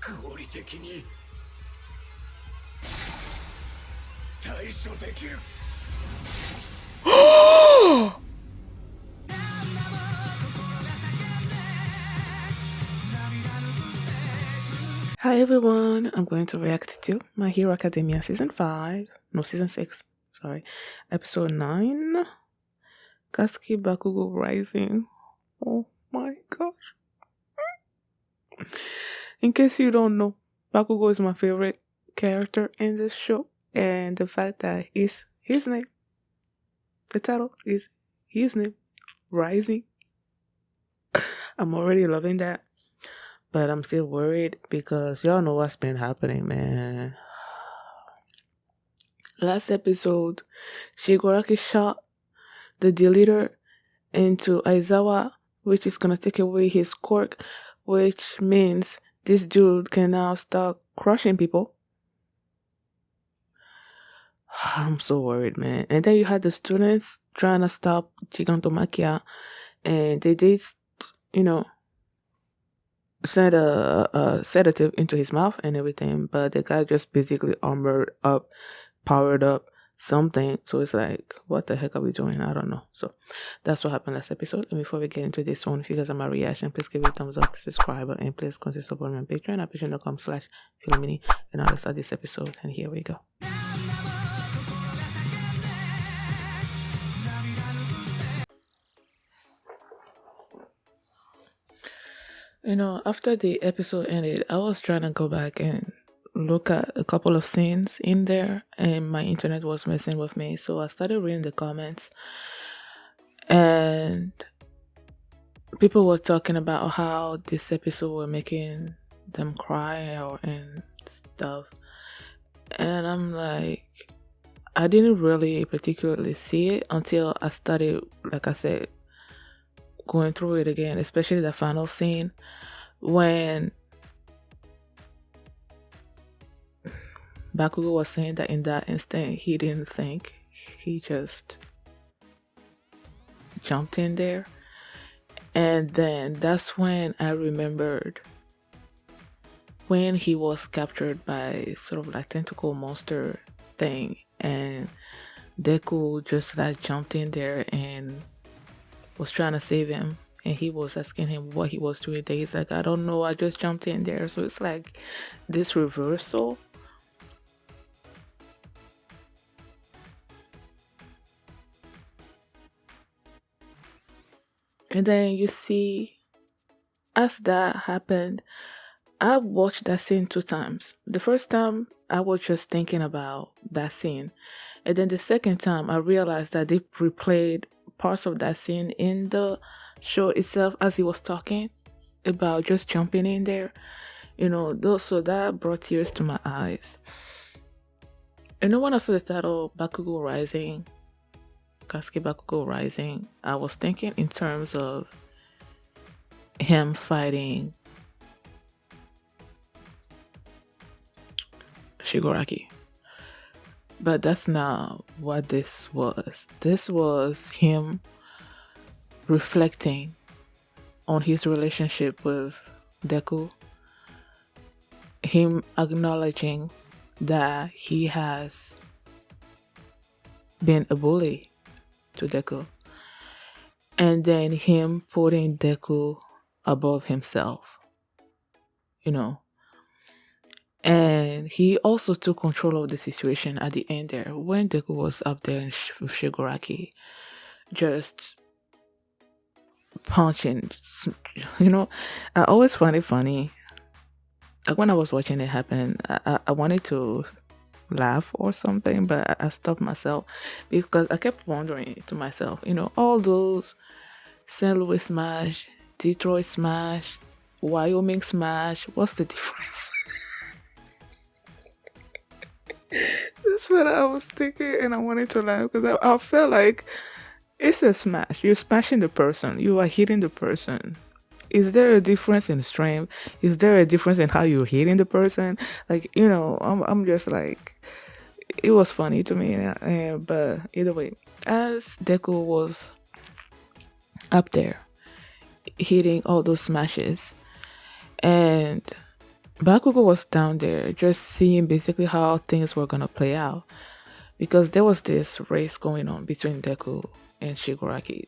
合理的に対処できる。Hi everyone, I'm going to react to My Hero Academia Season 5, no Season 6, sorry, Episode 9, Katsuki Bakugo Rising. Oh my gosh. In case you don't know, Bakugo is my favorite character in this show, and the fact that it's his name, the title is his name, Rising. I'm already loving that. But I'm still worried because y'all know what's been happening, man. Last episode, Shigaraki shot the deleter into Aizawa, which is gonna take away his quirk, which means this dude can now start crushing people. I'm so worried, man. And then you had the students trying to stop Gigantomakia, and they did, sent a sedative into his mouth and everything, but the guy just basically armored up, powered up something. So it's like, what the heck are we doing? I don't know. So that's what happened last episode. And before we get into this one, if you guys are my reaction, please give it a thumbs up, subscribe, and please consider supporting my Patreon at patreon.com/Philomini. And I'll start this episode. And here we go. After the episode ended, I was trying to go back and look at a couple of scenes in there, and my internet was messing with me. So I started reading the comments, and people were talking about how this episode were making them cry and stuff. And I'm like, I didn't really particularly see it until I started, like I said, going through it again, especially the final scene when Bakugo was saying that in that instant he didn't think, he just jumped in there. And then that's when I remembered when he was captured by sort of like tentacle monster thing, and Deku just like jumped in there and was trying to save him, and he was asking him what he was doing there. He's like, I don't know, I just jumped in there. So it's like this reversal. And then you see, as that happened, I watched that scene 2 times. The first time I was just thinking about that scene, and then the second time I realized that they replayed parts of that scene in the show itself as he was talking about just jumping in there, so that brought tears to my eyes. When I saw the title Bakugo Rising, Katsuki Bakugo Rising, I was thinking in terms of him fighting Shigaraki. But that's not what this was. This was him reflecting on his relationship with Deku. Him acknowledging that he has been a bully to Deku. And then him putting Deku above himself. And he also took control of the situation at the end there when Deku was up there with Shigaraki, just punching. I always find it funny. Like when I was watching it happen, I wanted to laugh or something, but I stopped myself because I kept wondering to myself, all those St. Louis smash, Detroit smash, Wyoming smash, what's the difference? That's what I was thinking, and I wanted to laugh because I felt like it's a smash. You're smashing the person. You are hitting the person. Is there a difference in strength? Is there a difference in how you're hitting the person? Like, I'm just like, it was funny to me. But either way, as Deku was up there hitting all those smashes, and Bakugo was down there just seeing basically how things were gonna play out because there was this race going on between Deku and Shigaraki.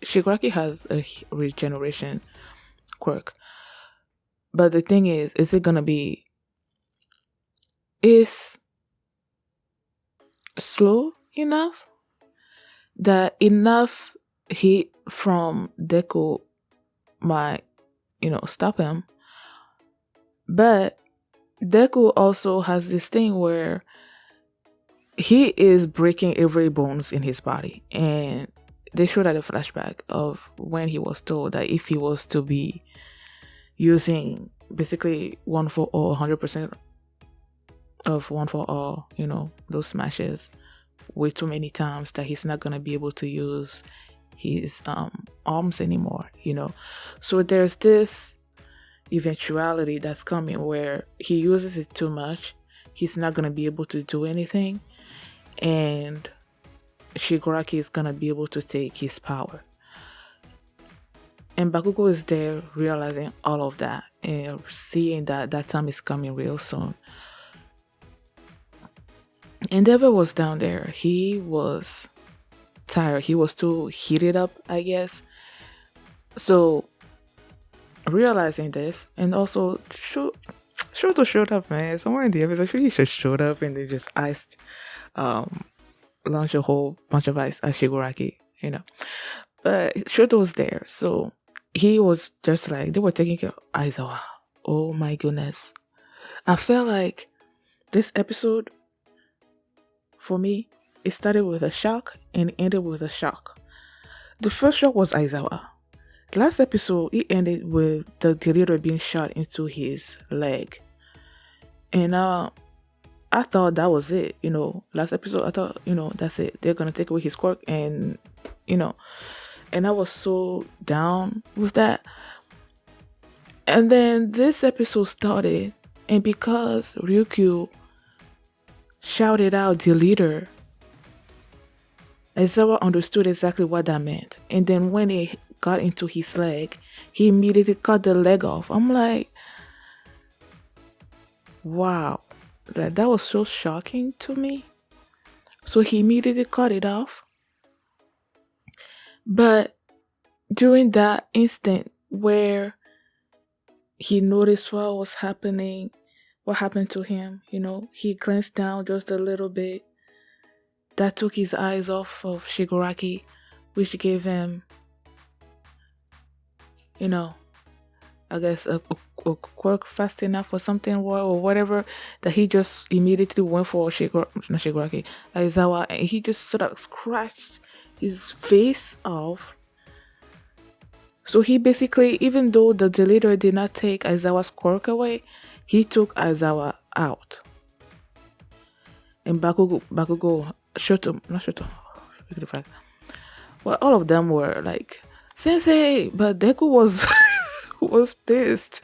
Shigaraki has a regeneration quirk, but the thing is it gonna be is slow enough that enough heat from Deku might stop him, but Deku also has this thing where he is breaking every bones in his body, and they showed at a flashback of when he was told that if he was to be using basically one for all 100% of one for all, those smashes way too many times, that he's not going to be able to use his arms anymore. So there's this eventuality that's coming where he uses it too much, he's not going to be able to do anything, and Shigaraki is going to be able to take his power. And Bakugo is there realizing all of that and seeing that that time is coming real soon. Endeavor was down there. He was tired. He was too heated up, I guess. So realizing this, and also Shoto showed up, man. Somewhere in the episode, he just showed up and they just launched a whole bunch of ice at Shigaraki, But Shoto was there, so he was just like, they were taking care of Aizawa. Oh my goodness. I felt like this episode, for me, it started with a shock and ended with a shock. The first shock was Aizawa. Last episode, it ended with the leader being shot into his leg. And I thought that was it, Last episode, I thought, that's it. They're going to take away his quirk and, and I was so down with that. And then this episode started, and because Ryukyu shouted out the leader, Aizawa understood exactly what that meant. And then when it got into his leg, he immediately cut the leg off. I'm like, wow, that was so shocking to me. So he immediately cut it off. But during that instant where he noticed what was happening, what happened to him, he glanced down just a little bit. That took his eyes off of Shigaraki, which gave him, I guess a quirk fast enough or something, or whatever, that he just immediately went for Aizawa, and he just sort of scratched his face off. So he basically, even though the deleter did not take Aizawa's quirk away, he took Aizawa out. And Bakugo, Shoto, well, all of them were like, Sensei, but Deku was was pissed.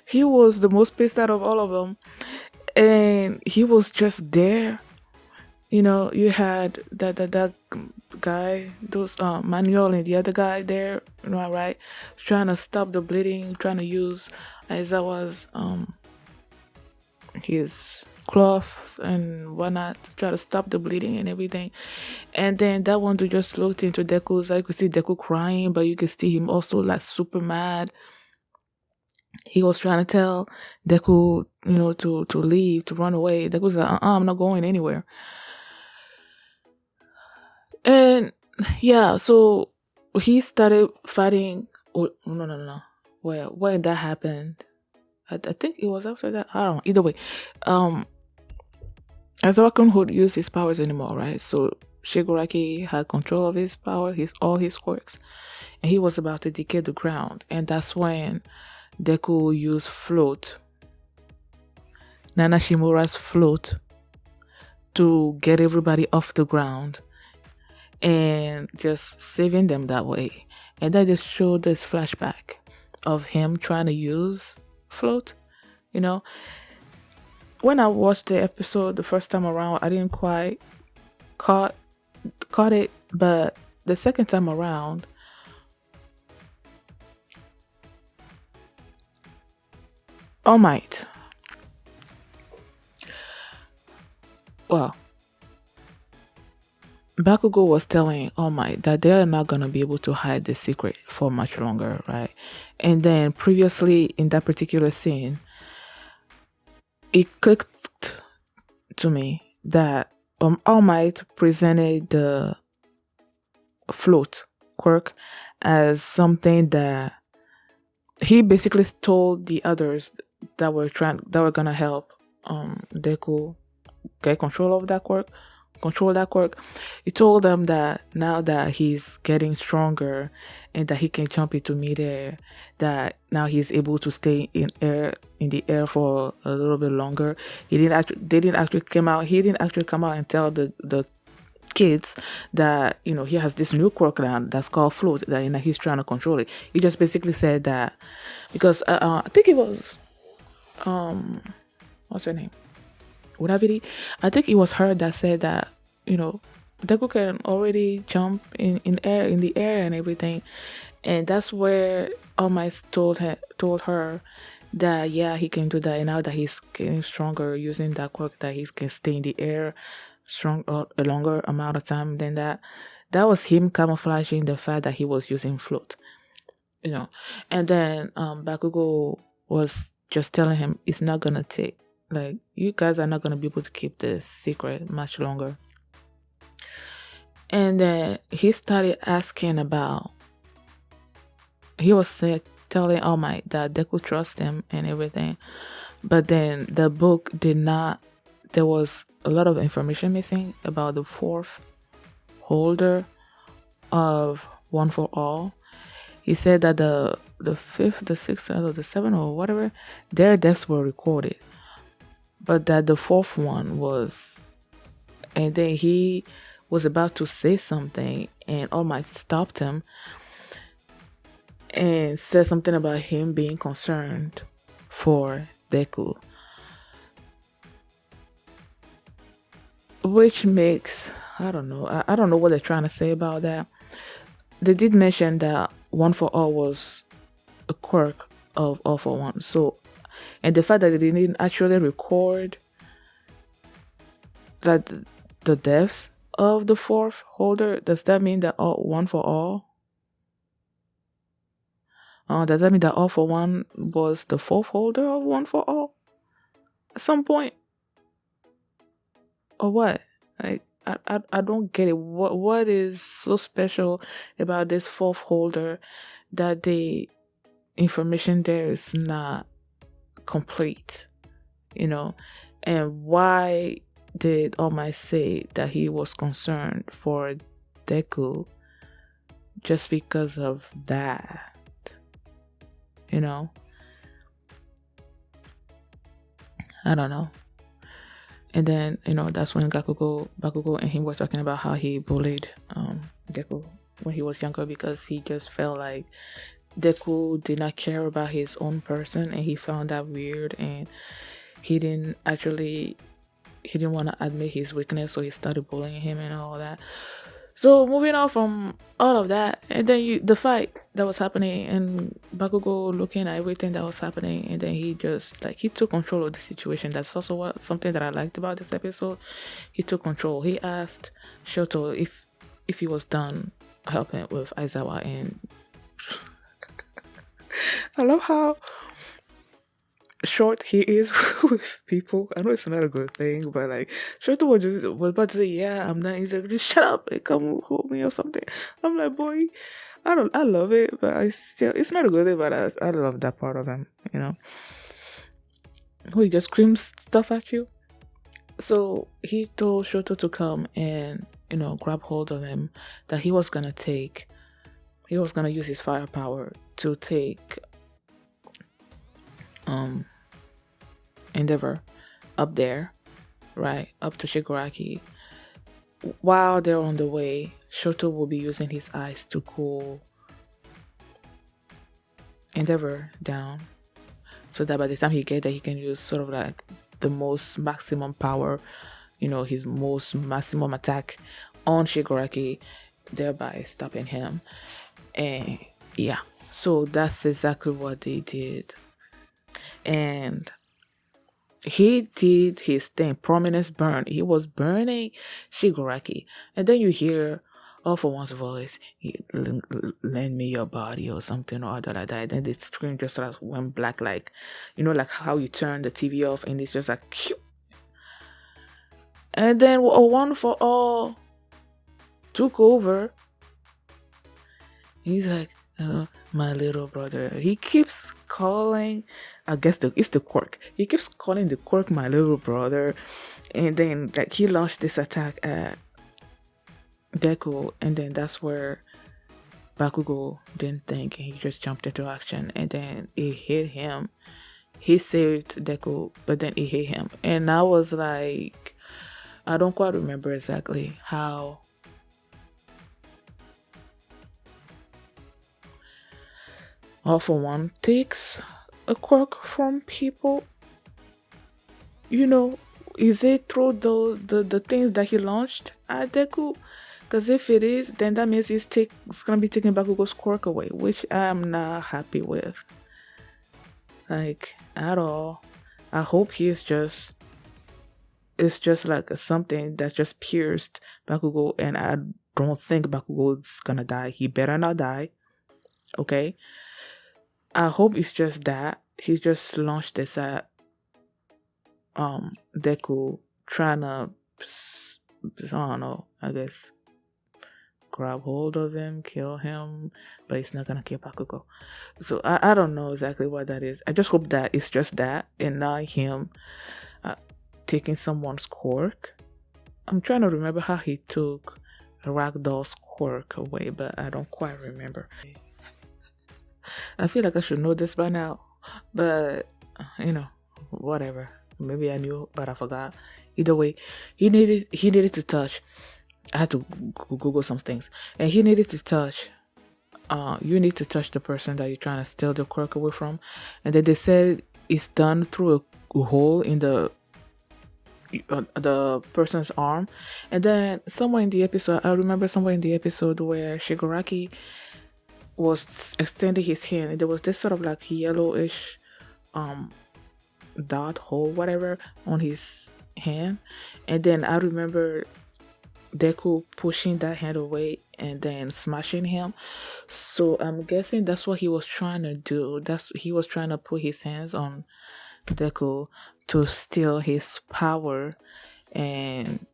He was the most pissed out of all of them, and he was just there. You had that guy, those Manuel and the other guy there, right, trying to stop the bleeding, trying to use Aizawa's his cloths and whatnot to try to stop the bleeding and everything. And then that one dude just looked into Deku's. I could see Deku crying, but you could see him also like super mad. He was trying to tell Deku, to leave, to run away. Deku's like, I'm not going anywhere. And yeah, so he started fighting. Oh, no. When that happened, I think it was after that. I don't know. Either way, Aizawa couldn't use his powers anymore, right? So Shigaraki had control of his power, all his quirks, and he was about to decay the ground. And that's when Deku used float, Nana Shimura's float, to get everybody off the ground and just saving them that way. And then they showed this flashback of him trying to use float. When I watched the episode the first time around, I didn't quite caught it, but the second time around, All Might. Well, Bakugo was telling All Might that they're not gonna be able to hide the secret for much longer, right? And then previously in that particular scene, it clicked to me that All Might presented the float quirk as something that he basically told the others that were gonna help Deku get control that quirk. He told them that now that he's getting stronger and that he can jump into midair, that now he's able to stay in the air for a little bit longer. They didn't actually come out. He didn't actually come out and tell the kids that he has this new quirk now that's called float that he's trying to control it. He just basically said that because I think it was what's her name, Uraviri. I think it was her that said that Deku can already jump in the air and everything, and that's where All Might told her that yeah, he can do that, and now that he's getting stronger using that quirk, that he can stay in the air a longer amount of time than that. That was him camouflaging the fact that he was using float, and then Bakugo was just telling him it's not gonna take, like, you guys are not gonna be able to keep this secret much longer. And then he started asking about, he was telling All Might that they could trust him and everything, but then the book did not, there was a lot of information missing about the fourth holder of One for All. He said that the fifth, the sixth, or the seventh, or whatever, their deaths were recorded, but that the fourth one was, and then he was about to say something, and All Might stopped him and said something about him being concerned for Deku, which makes, I don't know. I don't know what they're trying to say about that. They did mention that One for All was a quirk of All for One. So, and the fact that they didn't actually record that the deaths of the fourth holder, does that mean that One for All? Does that mean that All for One was the fourth holder of One for All at some point? Or what? Like, I don't get it. What is so special about this fourth holder that the information there is not complete, And why did All Might say that he was concerned for Deku just because of that? I don't know. And then, that's when Bakugo and him were talking about how he bullied Deku when he was younger, because he just felt like Deku did not care about his own person, and he found that weird, and he didn't want to admit his weakness, so he started bullying him and all that. So moving on from all of that, and then the fight that was happening, and Bakugo looking at everything that was happening, and then he just, like, he took control of the situation. That's also something that I liked about this episode. He took control. He asked Shoto if he was done helping with Aizawa, and I love how short he is with people. I know it's not a good thing, but like, Shoto was about to say, yeah, I'm done. He's like, just shut up and come hold me or something. I'm like, boy, I love it, but it's not a good thing, but I love that part of him, who he just screams stuff at you. So he told Shoto to come and, grab hold of him, that he was gonna use his firepower to take Endeavor up there, right, up to Shigaraki. While they're on the way, Shoto will be using his eyes to cool Endeavor down, so that by the time he gets there, he can use sort of like the most maximum power, his most maximum attack on Shigaraki, thereby stopping him. And yeah, so that's exactly what they did. And he did his thing, prominence burn. He was burning Shigaraki. And then you hear all for one's voice, lend me your body or something or other like that. And then the screen just like went black, like, like how you turn the TV off and it's just like, phew. And then a one for all took over. He's like, my little brother. He keeps calling, I guess it's the quirk. He keeps calling the quirk my little brother. And then like he launched this attack at Deku, and then that's where Bakugo didn't think, he just jumped into action, and then it hit him. He saved Deku, but then it hit him. And I was like, I don't quite remember exactly how All for One takes a quirk from people. Is it through the things that he launched at Deku? Because if it is, then that means it's gonna be taking Bakugo's quirk away, which I'm not happy with. Like, at all. I hope it's just like something that just pierced Bakugo, and I don't think Bakugo's gonna die. He better not die. Okay? I hope it's just that. He just launched this at Deku, trying to, I don't know, I guess grab hold of him, kill him, but it's not gonna kill Bakugo. So I don't know exactly what that is. I just hope that it's just that and not him taking someone's quirk. I'm trying to remember how he took Ragdoll's quirk away, but I don't quite remember. I feel like I should know this by now, but whatever. Maybe I knew, but I forgot. Either way, he needed to touch. I had to Google some things, and he needed to touch. You need to touch the person that you're trying to steal the quirk away from, and then they said it's done through a hole in the person's arm. And then somewhere in the episode, I remember somewhere in the episode where Shigaraki was extending his hand, and there was this sort of like yellowish dot hole, whatever, on his hand. And then I remember Deku pushing that hand away and then smashing him. So I'm guessing that's what he was trying to do. He was trying to put his hands on Deku to steal his power, and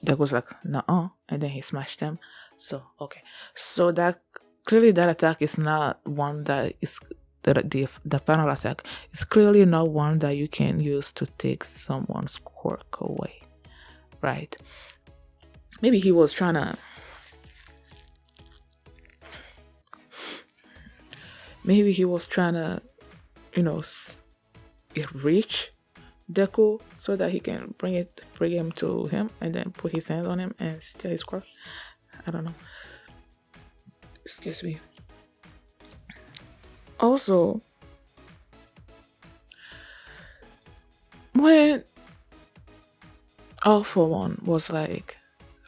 Deku's like, nuh-uh, and then he smashed him. So okay, so that clearly that attack is not one that is the final attack is clearly not one that you can use to take someone's quirk away, right? Maybe he was trying to reach Deku so that he can bring him to him and then put his hands on him and steal his quirk. I don't know. Excuse me. Also, when All for One was like,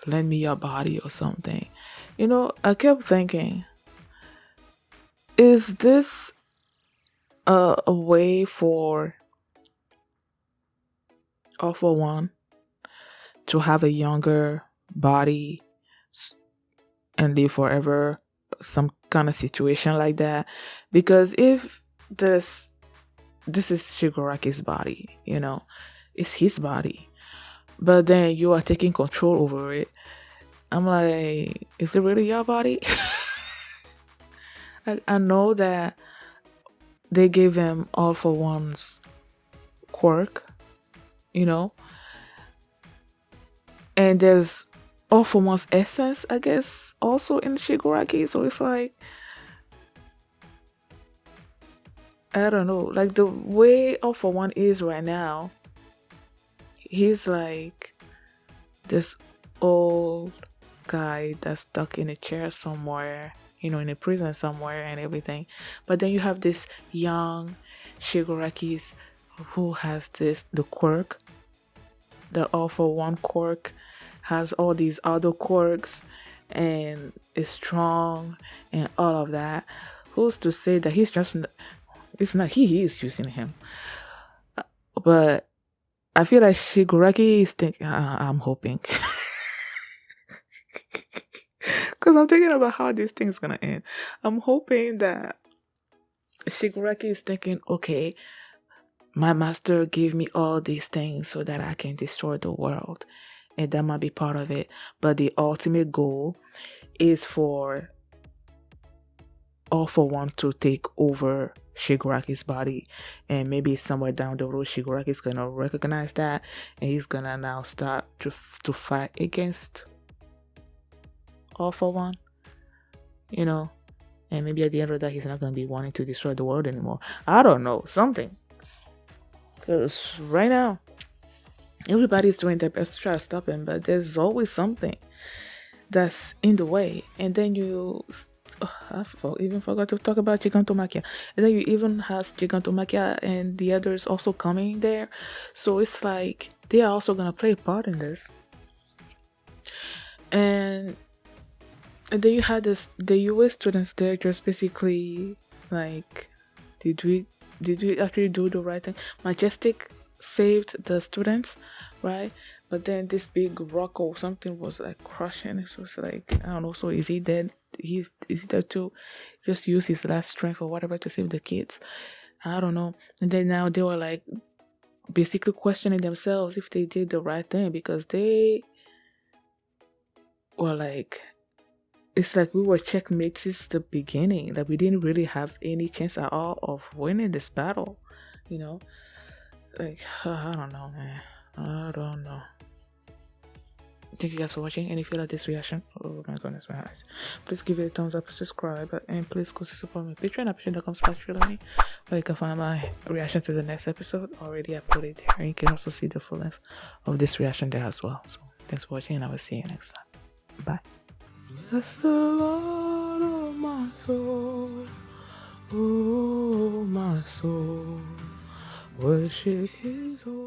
lend me your body or something, I kept thinking, is this a way for All for One to have a younger body and live forever, some kind of situation like that? Because if this is Shigaraki's body, it's his body, but then you are taking control over it, I'm like, is it really your body? I know that they gave him All for One's quirk, and there's All for One's essence, I guess, also in Shigaraki. So it's like, I don't know, like the way All for One is right now, he's like this old guy that's stuck in a chair somewhere, in a prison somewhere and everything. But then you have this young Shigarakis who has the quirk, the All for One quirk, has all these other quirks and is strong and all of that. Who's to say that he is using him? But I feel like Shigaraki is thinking, I'm hoping. Because I'm thinking about how this thing's gonna end. I'm hoping that Shigaraki is thinking, okay, my master gave me all these things so that I can destroy the world. And that might be part of it. But the ultimate goal is for All For One to take over Shigaraki's body. And maybe somewhere down the road, Shigaraki's gonna recognize that. And he's gonna now start to fight against All For One. You know? And maybe at the end of that, he's not gonna be wanting to destroy the world anymore. I don't know. Something. Because right now, everybody's doing their best to try to stop him, but there's always something that's in the way. And then even forgot to talk about Gigantomachia. And then you even have Gigantomachia and the others also coming there. So it's like they are also gonna play a part in this. And then you had the US students there just basically like, did we actually do the right thing? Majestic saved the students, right? But then this big rock or something was like crushing. It was like, I don't know. So is he dead? Is he there to just use his last strength or whatever to save the kids? I don't know. And then now they were like basically questioning themselves if they did the right thing, because they were like, it's like we were checkmates since the beginning. Like we didn't really have any chance at all of winning this battle, you know? Like, I don't know, man. I don't know. Thank you guys for watching. And if you like this reaction, oh my goodness, my eyes, please give it a thumbs up, subscribe, and please go to support my Patreon at patreon.com/realme, where you can find my reaction to the next episode already uploaded there. And you can also see the full length of this reaction there as well. So thanks for watching, and I will see you next time. Bye. Bless the Lord, oh my soul, oh my soul, worship His holy